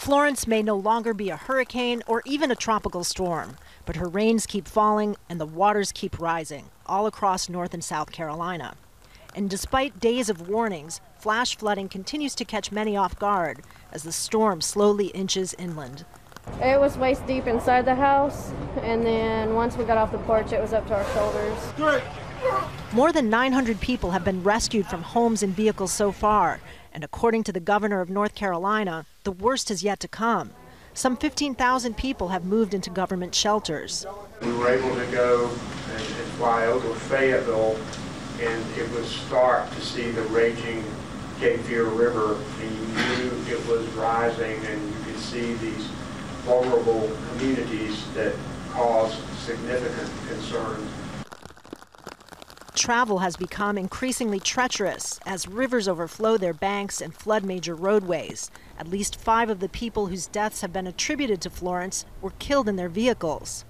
Florence may no longer be a hurricane or even a tropical storm, but her rains keep falling and the waters keep rising all across North and South Carolina. And despite days of warnings, flash flooding continues to catch many off guard as the storm slowly inches inland. It was waist deep inside the house, and then once we got off the porch, it was up to our shoulders. More than 900 people have been rescued from homes and vehicles so far, and according to the governor of North Carolina, the worst is yet to come. Some 15,000 people have moved into government shelters. We were able to go and fly over Fayetteville, and it was stark to see the raging Cape Fear River, and you knew it was rising, and you could see these vulnerable communities that cause significant concern. Travel has become increasingly treacherous as rivers overflow their banks and flood major roadways. At least 5 of the people whose deaths have been attributed to Florence were killed in their vehicles.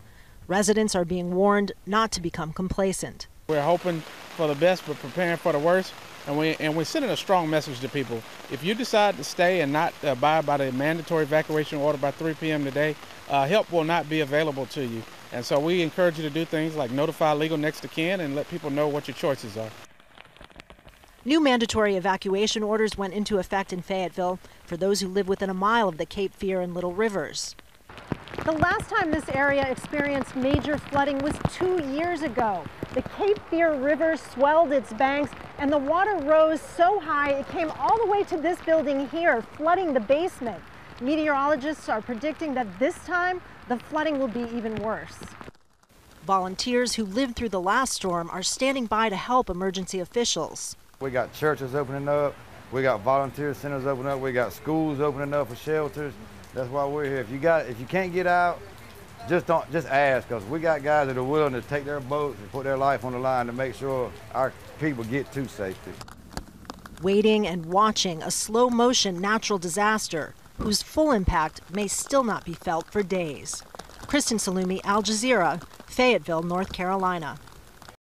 Residents are being warned not to become complacent. We're hoping for the best but preparing for the worst, and we're sending a strong message to people. If you decide to stay and not abide by the mandatory evacuation order by 3 p.m. today, help will not be available to you. And so we encourage you to do things like notify legal next of kin and let people know what your choices are. New mandatory evacuation orders went into effect in Fayetteville for those who live within a mile of the Cape Fear and Little Rivers. The last time this area experienced major flooding was 2 years ago. The Cape Fear River swelled its banks and the water rose so high it came all the way to this building here, flooding the basement. Meteorologists are predicting that this time the flooding will be even worse. Volunteers who lived through the last storm are standing by to help emergency officials. We got churches opening up, we got volunteer centers opening up, we got schools opening up for shelters. That's why we're here. If you can't get out, just ask, because we got guys that are willing to take their boats and put their life on the line to make sure our people get to safety. Waiting and watching a slow motion natural disaster whose full impact may still not be felt for days. Kristen, Saloomey, Al Jazeera, Fayetteville, North Carolina.